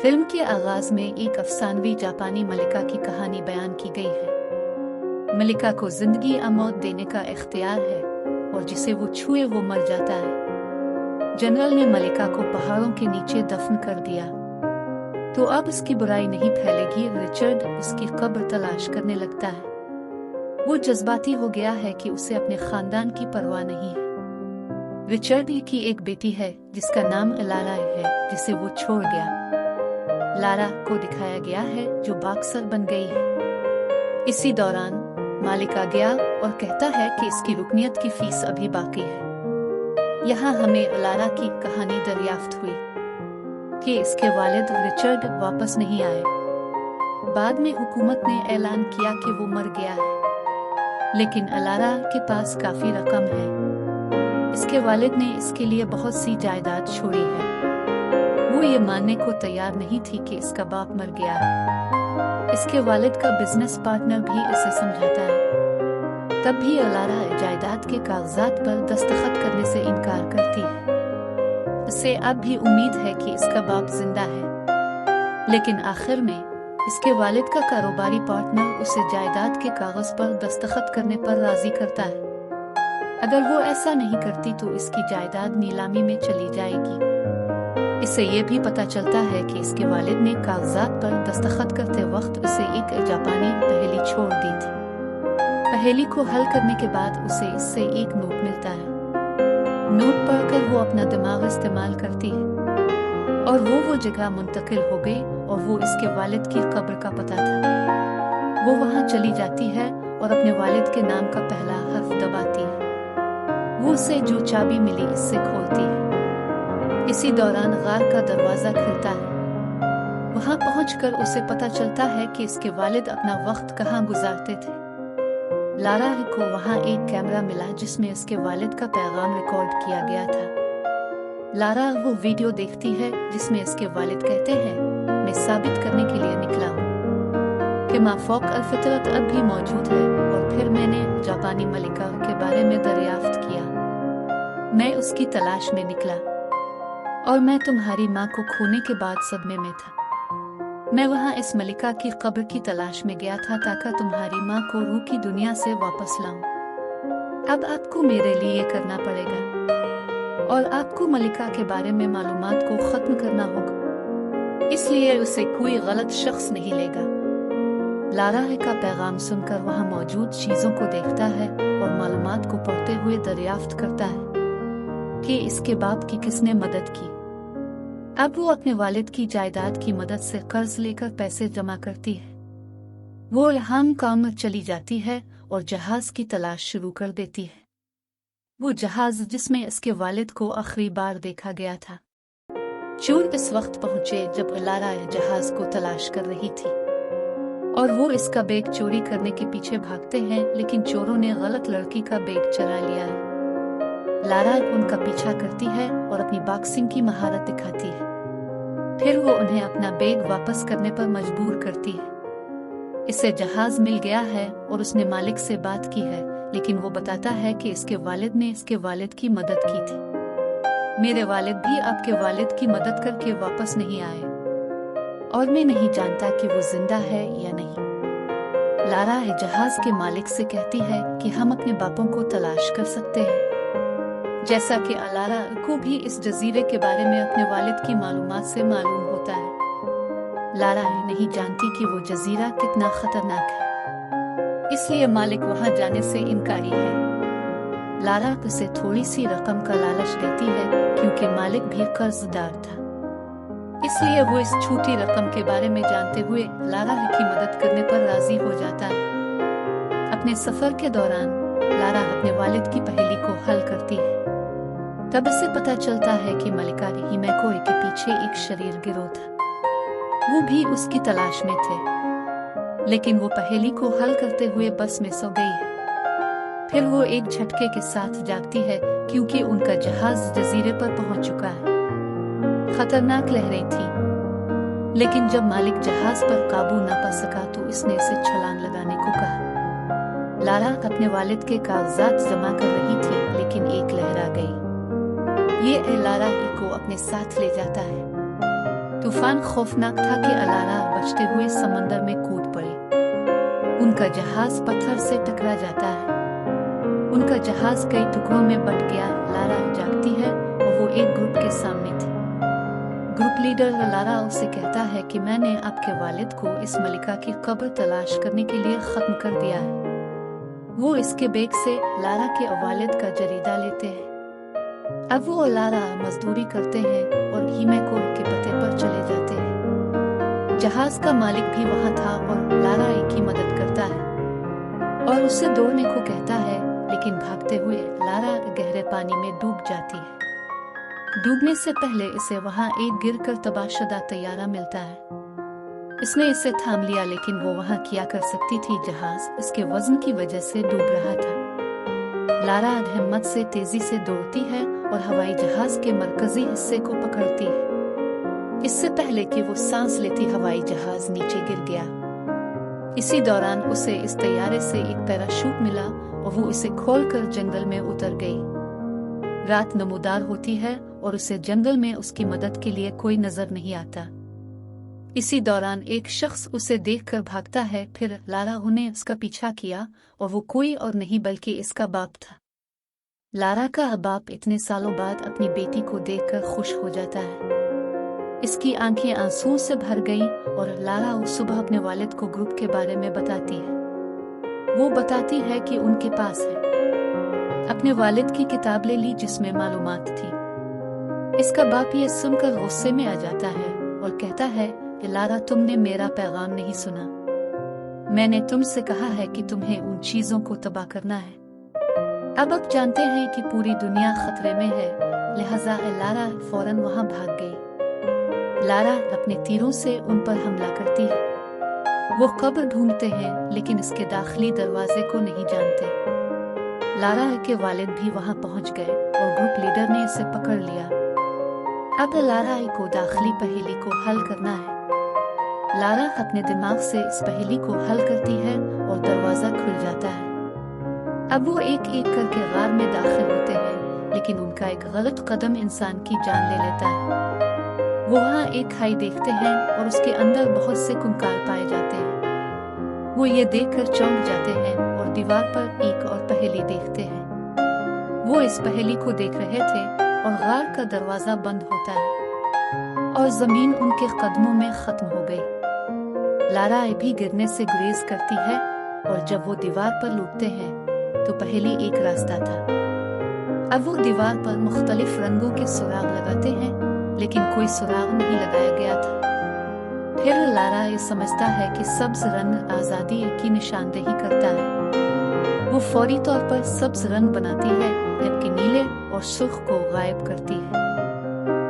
Film के आगाज में एक अफसानवी जापानी मलिका की कहानी बयान की गई है। मलिका को जिंदगी या मौत देने का इख्तियार है और जिसे वो छुए वो मर जाता है। जनरल ने मलिका को पहाड़ों के नीचे दफन कर दिया तो अब इसकी बुराई नहीं फैलेगी। रिचर्ड उसकी कब्र तलाश करने लगता है। वो जज्बाती हो गया है कि उसे अपने खानदान की परवाह नहीं है। रिचर्ड की एक बेटी है जिसका नाम लारा है, जिसे वो छोड़ गया। लारा को दिखाया गया है जो बॉक्सर बन गई है। इसी दौरान मालिक आ गया और कहता है कि इसकी रुकनियत की फीस अभी बाकी है। यहाँ हमें लारा की कहानी दरियाफ्त हुई कि इसके वालिद रिचर्ड वापस नहीं आए। बाद में हुकूमत ने ऐलान किया कि वो मर गया है, लेकिन अलारा के पास काफी रकम है। इसके वालिद ने इसके लिए बहुत सी जायदाद छोड़ी है। वो ये मानने को तैयार नहीं थी कि इसका बाप मर गया है। इसके वालिद का बिजनेस पार्टनर भी इसे समझाता है। तब भी अलारा जायदाद के कागजात पर दस्तखत करने से इनकार करती है। इसे अब भी उम्मीद है कि इसका बाप जिंदा है, लेकिन आखिर में इसके वालिद का कारोबारी पार्टनर उसे जायदाद के कागज पर दस्तखत करने पर राजी करता है। अगर वो ऐसा नहीं करती तो इसकी जायदाद नीलामी में चली जाएगी। इससे ये भी पता चलता है कि इसके वालिद ने कागजात पर दस्तखत करते वक्त उसे एक जापानी पहेली छोड़ दी थी। पहेली को हल करने के बाद उसे इससे एक नोट मिलता है। नोट पढ़कर वो अपना दिमाग इस्तेमाल करती है और वो जगह मुंतकिल हो गई और वो इसके वालिद की कब्र का पता था। वो वहाँ चली जाती है और अपने वालिद के नाम का पहला हर्फ दबाती है। वो उसे जो चाबी मिली इससे खोलती है। इसी दौरान गार का दरवाजा खुलता है। वहां पहुंचकर उसे पता चलता है कि इसके वालिद अपना वक्त कहां गुजारते थे। लारा को वहां एक कैमरा मिला जिसमें इसके वालिद का पैगाम रिकॉर्ड किया गया था। लारा वो वीडियो देखती है जिसमें इसके वालिद कहते हैं, मैं साबित करने के लिए निकला हूँ कि माफौक अल-फितरत अब भी मौजूद है और फिर मैंने जापानी मलिका के बारे में दरियाफ्त किया। मैं उसकी तलाश में निकला और मैं तुम्हारी माँ को खोने के बाद सदमे में था। मैं वहाँ इस मलिका की कब्र की तलाश में गया था ताकि तुम्हारी माँ को रूह की दुनिया से वापस लाऊं। अब आपको मेरे लिए ये करना पड़ेगा और आपको मलिका के बारे में मालूमात को खत्म करना होगा, इसलिए उसे कोई गलत शख्स नहीं लेगा। लारा का पैगाम सुनकर वहाँ मौजूद चीजों को देखता है और मालूमात को पढ़ते हुए दरियाफ्त करता है कि इसके बाप की किसने मदद की। अब वो अपने वालिद की जायदाद की मदद से कर्ज लेकर पैसे जमा करती है। वो हांगकांग में चली जाती है और जहाज की तलाश शुरू कर देती है। वो जहाज जिसमें इसके वालिद को आखिरी बार देखा गया था। चोर इस वक्त पहुंचे जब लारा जहाज को तलाश कर रही थी और वो इसका बैग चोरी करने के पीछे भागते हैं, लेकिन चोरों ने गलत लड़की का बैग चुरा लिया है। लारा उनका पीछा करती है और अपनी बॉक्सिंग की महारत दिखाती है। फिर वो उन्हें अपना बैग वापस करने पर मजबूर करती है। इसे जहाज मिल गया है और उसने मालिक से बात की है, लेकिन वो बताता है कि इसके वालिद ने इसके वालिद की मदद की थी। मेरे वालिद भी आपके वालिद की मदद करके वापस नहीं आए और मैं नहीं जानता कि वो जिंदा है या नहीं। लारा जहाज के मालिक से कहती है कि हम अपने बापों को तलाश कर सकते हैं। जैसा कि अलारा को भी इस जजीरे के बारे में अपने वालिद की मालूमात से मालूम होता है। लारा नहीं जानती कि वो जजीरा कितना खतरनाक है, इसलिए मालिक वहां जाने से इनकारी है। लारा उसे थोड़ी सी रकम का लालच देती है क्योंकि मालिक भी कर्जदार था, इसलिए वो इस छोटी रकम के बारे में जानते हुए लारा की मदद करने पर राजी हो जाता है। अपने सफर के दौरान लारा अपने वालिद की पहेली को हल करती है। तब इसे पता चलता है कि मलिका हिमेको के पीछे एक शरीर गिरोह था। वो भी उसकी तलाश में थे, लेकिन वो पहेली को हल करते हुए बस में सो गई है। फिर वो एक झटके के साथ जागती है क्योंकि उनका जहाज जजीरे पर पहुंच चुका है। खतरनाक लहरें थी, लेकिन जब मालिक जहाज पर काबू न पा सका तो इसने इसे छलांग लगाने को कहा। लारा अपने वालिद के कागजात जमा कर रही थी, लेकिन एक लहर आ गई। ये लारा को अपने साथ ले जाता है। तूफान खौफनाक था कि अलारा बचते हुए समंदर में कूद पड़े। उनका जहाज पत्थर से टकरा जाता है। उनका जहाज कई टुकड़ों में बट गया। लारा जागती है और वो एक ग्रुप के सामने थी। ग्रुप लीडर लारा उसे कहता है कि मैंने आपके वालिद को इस मलिका की कब्र तलाश करने के लिए खत्म कर दिया है। वो इसके बैग से लारा के वालिद का जरीदा लेते हैं। अब वो और लारा मजदूरी करते हैं और हीमेकोर के पते पर चले जाते हैं। जहाज का मालिक भी वहां था और लारा की मदद करता है और उसे दौड़ने को कहता है, लेकिन भागते हुए लारा गहरे पानी में डूब जाती है। डूबने से पहले इसे वहां एक गिरकर तबाहशुदा तैयारा मिलता है। इसने इसे थाम लिया, लेकिन वो वहां क्या कर सकती थी, जहाज इसके वजन की वजह से डूब रहा था। लारा हिम्मत से तेजी से दौड़ती है और हवाई जहाज के मरकजी हिस्से को पकड़ती है। इससे पहले कि वो सांस लेती, हवाई जहाज नीचे गिर गया। इसी दौरान उसे इस तैयारे से एक पैराशूट मिला और वो इसे खोलकर जंगल में उतर गई। रात नमूदार होती है और उसे जंगल में उसकी मदद के लिए कोई नजर नहीं आता। इसी दौरान एक शख्स उसे देखकर भागता है। फिर लारा ने उसका पीछा किया और वो कोई और नहीं बल्कि इसका बाप था। लारा का बाप इतने सालों बाद अपनी बेटी को देखकर खुश हो जाता है। इसकी आंखें आंसुओं से भर गईं और लारा उस सुबह अपने वालिद को ग्रुप के बारे में बताती है। वो बताती है कि उनके पास है अपने वालिद की किताब ले ली जिसमें मालूमात थी। इसका बाप ये सुनकर गुस्से में आ जाता है और कहता है कि लारा, तुमने मेरा पैगाम नहीं सुना। मैंने तुमसे कहा है कि तुम्हें उन चीजों को तबाह करना है। अब जानते हैं कि पूरी दुनिया खतरे में है, लिहाजा लारा फौरन वहां भाग गई। लारा अपने तीरों से उन पर हमला करती है। वो कब्र ढूंढते हैं, लेकिन इसके दाखिली दरवाजे को नहीं जानते। लारा के वालिद भी वहां पहुंच गए और ग्रुप लीडर ने इसे पकड़ लिया। अब लारा को दाखिली पहेली को हल करना है। लारा अपने दिमाग से इस पहेली को हल करती है और दरवाजा खुल जाता है। अब वो एक एक करके गार में दाखिल होते हैं, लेकिन उनका एक गलत कदम इंसान की जान ले लेता है। वो वहाँ एक खाई देखते हैं और उसके अंदर बहुत से कंकाल पाए जाते हैं। वो ये देखकर चौंक जाते हैं और दीवार पर एक और पहेली देखते हैं। वो इस पहेली को देख रहे थे और गार का दरवाजा बंद होता है और जमीन उनके कदमों में खत्म हो गई। लारा भी गिरने से गुरेज करती है और जब वो दीवार पर लूटते हैं तो पहेली एक रास्ता था। अब वो दीवार पर मुख्तलिफ रंगों के सुराग लगाते हैं, लेकिन कोई सुराग नहीं लगाया गया था। फिर लारा ये समझता है कि सब्ज रंग आजादी की निशानदेही करता है। वो फौरी तौर पर सब्ज रंग बनाती है, जबकि नीले और सुर्ख को गायब करती है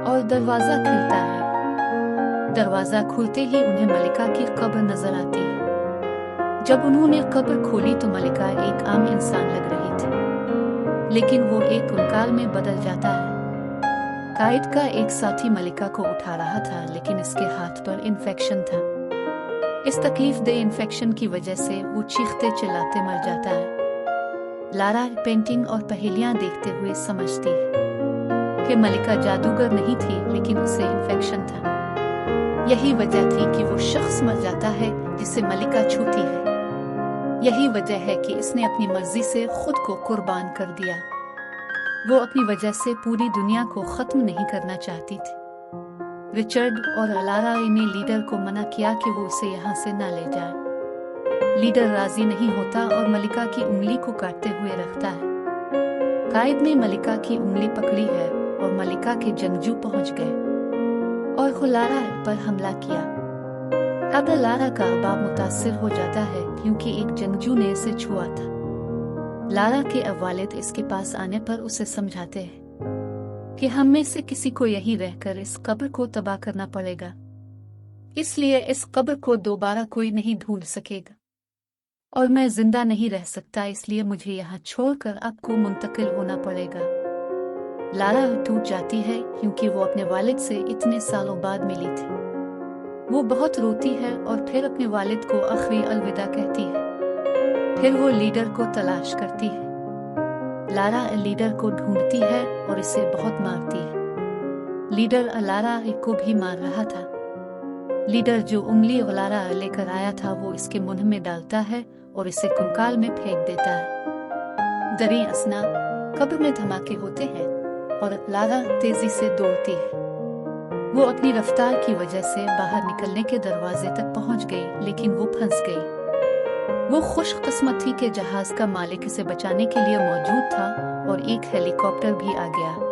और दरवाजा खुलता है। दरवाजा खुलते ही उन्हें मलिका की कब्र नजर आती है। जब उन्होंने कब्र खोली तो मलिका एक आम इंसान लग रही थी, लेकिन वो एक कंकाल में बदल जाता है। कायद का एक साथी मलिका को उठा रहा था, लेकिन इसके हाथ पर इन्फेक्शन था। इस तकलीफ दे इन्फेक्शन की वजह से वो चीखते चिल्लाते मर जाता है। लारा पेंटिंग और पहेलियां देखते हुए समझती है कि मलिका जादूगर नहीं थी, लेकिन उसे इन्फेक्शन था। यही वजह थी कि वो शख्स मर जाता है जिसे मलिका छूती है। यही वजह है कि इसने अपनी मर्जी से खुद को कुर्बान कर दिया। वो अपनी वजह से पूरी दुनिया को खत्म नहीं करना चाहती थी। रिचर्ड और लारा ने लीडर को मना किया कि वो उसे यहाँ से न ले जाए। लीडर राजी नहीं होता और मलिका की उंगली को काटते हुए रखता है। कायद ने मलिका की उंगली पकड़ी है और मलिका के जंगजू पहुंच गए और लारा पर हमला किया। अब लारा का बाप मुतासिर हो जाता है क्योंकि एक जंगजू ने इसे छुआ था। लारा के वालिद इसके पास आने पर उसे समझाते हैं कि हम में से किसी को यहीं रहकर इस कब्र को तबाह करना पड़ेगा, इसलिए इस कब्र को दोबारा कोई नहीं ढूंढ सकेगा और मैं जिंदा नहीं रह सकता, इसलिए मुझे यहाँ छोड़कर आपको मुंतकिल होना पड़ेगा। लारा टूट जाती है क्योंकि वो अपने वालिद से इतने सालों बाद मिली थी। वो बहुत रोती है और फिर अपने वालिद को आखिरी अलविदा कहती है। फिर वो लीडर को तलाश करती है। लारा लीडर को ढूंढती है और इसे बहुत मारती है। लीडर लारा को भी मार रहा था, लीडर जो उंगली लारा लेकर आया था वो इसके मुंह में डालता है और इसे कंकाल में फेंक देता है। दरें असना कब्र में धमाके होते हैं और लारा तेजी से दौड़ती है। वो अपनी रफ्तार की वजह से बाहर निकलने के दरवाजे तक पहुंच गई, लेकिन वो फंस गई। वो खुशकिस्मत थी कि जहाज का मालिक इसे बचाने के लिए मौजूद था और एक हेलीकॉप्टर भी आ गया।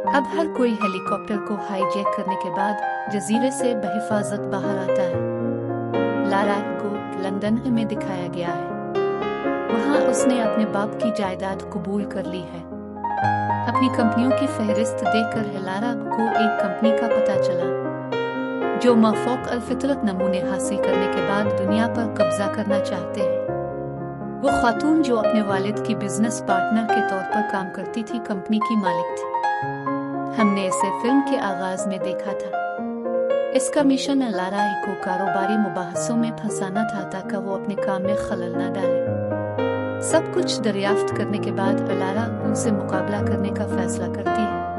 अब हर कोई हेलीकॉप्टर को हाईजैक करने के बाद जजीरे से बहिफाजत बाहर आता है। लारा को लंदन में दिखाया गया है। वहां उसने अपने बाप की जायदाद कबूल कर ली है। अपनी कंपनियों की फहरिस्त देखकर लारा को एक कंपनी का पता चला जो माफौक अल-फितरत नमूने हासिल करने के बाद दुनिया पर कब्जा करना चाहते हैं। वो खातून जो अपने वालिद की बिजनेस पार्टनर के तौर पर काम करती थी, कंपनी की मालिक थी। हमने इसे फिल्म के आगाज में देखा था। इसका मिशन लारा को कारोबारी मुबाहसों में फंसाना था ताकि वो अपने काम में खलल न डाले। सब कुछ दरियाफ्त करने के बाद लारा उनसे मुकाबला करने का फैसला करती है।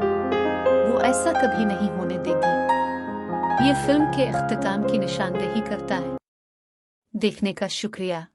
वो ऐसा कभी नहीं होने देगी। ये फिल्म के इख्तिताम की निशानदेही करता है। देखने का शुक्रिया।